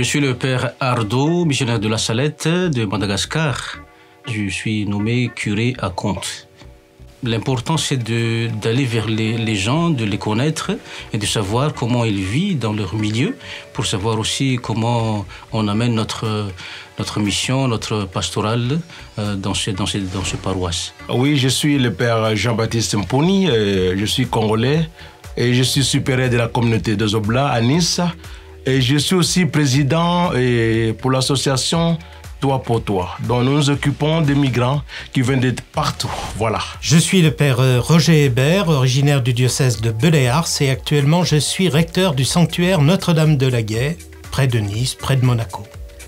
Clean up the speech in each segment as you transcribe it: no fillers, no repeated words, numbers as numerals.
Je suis le père Ardo, missionnaire de la Salette de Madagascar. Je suis nommé curé à Contes. L'important, c'est d'aller vers les gens, de les connaître et de savoir comment ils vivent dans leur milieu, pour savoir aussi comment on amène notre mission, notre pastorale dans ces paroisses. Oui, je suis le père Jean-Baptiste Mponi, je suis congolais et je suis supérieur de la communauté de Zobla à Nice. Et je suis aussi président pour l'association Toi pour Toi, dont nous nous occupons des migrants qui viennent de partout. Voilà. Je suis le père Roger Hébert, originaire du diocèse de Beléars, et actuellement je suis recteur du sanctuaire Notre-Dame de la Gaie, près de Nice, près de Monaco.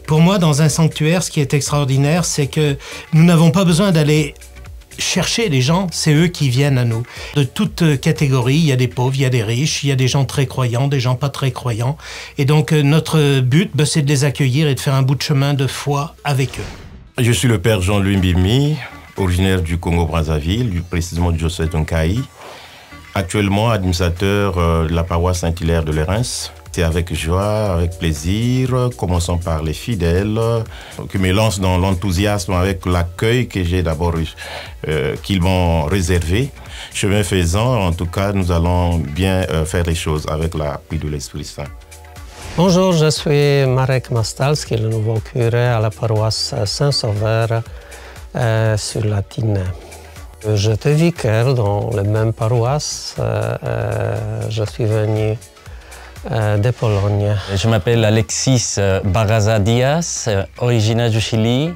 Pour moi, dans un sanctuaire, ce qui est extraordinaire, c'est que nous n'avons pas besoin d'aller chercher les gens, c'est eux qui viennent à nous. De toutes catégories, il y a des pauvres, il y a des riches, il y a des gens très croyants, des gens pas très croyants. Et donc notre but, c'est de les accueillir et de faire un bout de chemin de foi avec eux. Je suis le père Jean-Louis Mbimi, originaire du Congo-Brazzaville, précisément du diocèse de Nkaï. Actuellement administrateur de la paroisse Saint-Hilaire de Lérins. C'est avec joie, avec plaisir, commençons par les fidèles, qui me lancent dans l'enthousiasme avec l'accueil que j'ai d'abord qu'ils m'ont réservé. Chemin faisant, en tout cas, nous allons bien faire les choses avec l'appui de l'Esprit Saint. Bonjour, je suis Marek Mastalski, le nouveau curé à la paroisse Saint-Sauveur sur la Tinée. J'étais vicaire dans la même paroisse. Je suis venu de Pologne. Je m'appelle Alexis Barraza Diaz, originaire du Chili.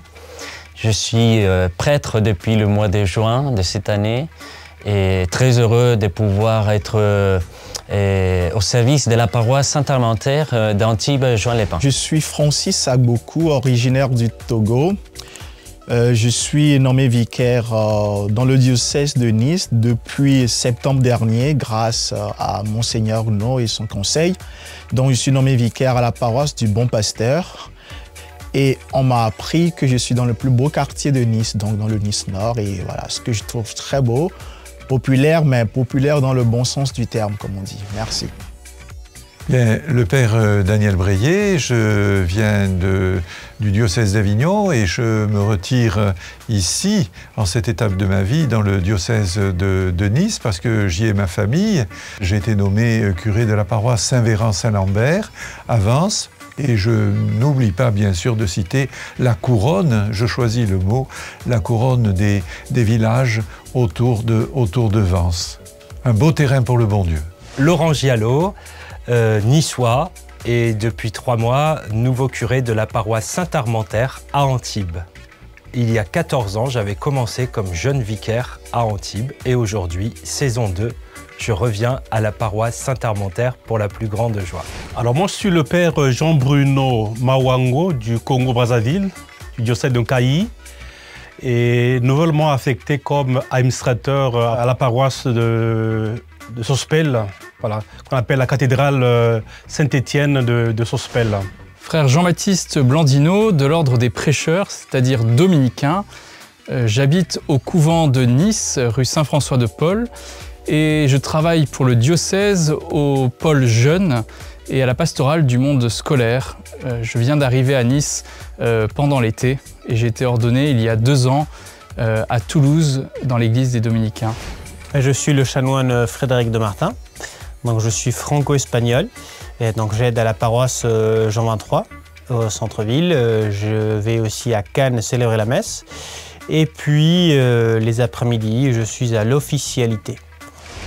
Je suis prêtre depuis le mois de juin de cette année et très heureux de pouvoir être au service de la paroisse Saint-Armentaire d'Antibes-Juan-les-Pins. Je suis Francis Agbokou, originaire du Togo. Je suis nommé vicaire dans le diocèse de Nice depuis septembre dernier grâce à Monseigneur No et son conseil. Donc je suis nommé vicaire à la paroisse du Bon Pasteur. Et on m'a appris que je suis dans le plus beau quartier de Nice, donc dans le Nice Nord. Et voilà, ce que je trouve très beau, populaire, mais populaire dans le bon sens du terme, comme on dit. Merci. Bien, le père Daniel Breillet, je viens du diocèse d'Avignon et je me retire ici, en cette étape de ma vie, dans le diocèse de Nice, parce que j'y ai ma famille. J'ai été nommé curé de la paroisse Saint-Véran-Saint-Lambert à Vence. Et je n'oublie pas, bien sûr, de citer la couronne, je choisis le mot, la couronne des villages autour de Vence. Un beau terrain pour le bon Dieu. Laurent Giallo, niçois, et depuis 3 mois, nouveau curé de la paroisse Saint-Armentaire à Antibes. Il y a 14 ans, j'avais commencé comme jeune vicaire à Antibes et aujourd'hui, saison 2, je reviens à la paroisse Saint-Armentaire pour la plus grande joie. Alors moi, je suis le père Jean-Bruno Mawango du Congo-Brazzaville, du diocèse de Nkaï, et nouvellement affecté comme administrateur à la paroisse de Sospel, voilà, qu'on appelle la cathédrale Saint-Étienne de Sospel. Frère Jean-Baptiste Blandino de l'ordre des prêcheurs, c'est-à-dire dominicains. J'habite au couvent de Nice, rue Saint-François de Paul, et je travaille pour le diocèse au pôle jeune et à la pastorale du monde scolaire. Je viens d'arriver à Nice pendant l'été et j'ai été ordonné il y a 2 ans à Toulouse dans l'église des Dominicains. Je suis le chanoine Frédéric de Martin, donc je suis franco-espagnol et donc j'aide à la paroisse Jean 23 au centre-ville. Je vais aussi à Cannes célébrer la messe et puis les après-midi je suis à l'officialité.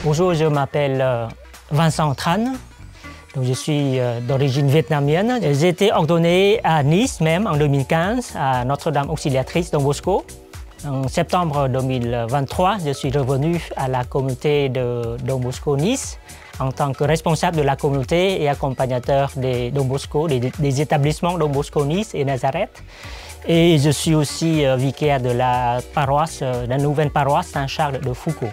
Bonjour, je m'appelle Vincent Tran, donc je suis d'origine vietnamienne. J'ai été ordonné à Nice même en 2015 à Notre-Dame Auxiliatrice Don Bosco. En septembre 2023, je suis revenu à la communauté de Don Bosco Nice en tant que responsable de la communauté et accompagnateur des Don Bosco, des établissements Don Bosco Nice et Nazareth. Et je suis aussi vicaire de la paroisse, la nouvelle paroisse Saint-Charles de Foucault.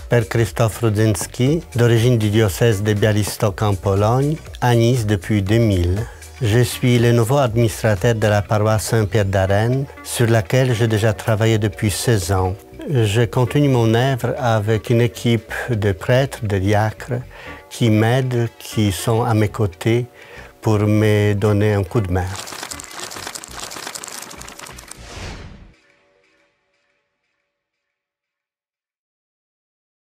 Père Christophe Rudzinski, d'origine du diocèse de Białystok en Pologne, à Nice depuis 2000. Je suis le nouveau administrateur de la paroisse Saint-Pierre d'Arène, sur laquelle j'ai déjà travaillé depuis 16 ans. Je continue mon œuvre avec une équipe de prêtres, de diacres, qui m'aident, qui sont à mes côtés pour me donner un coup de main.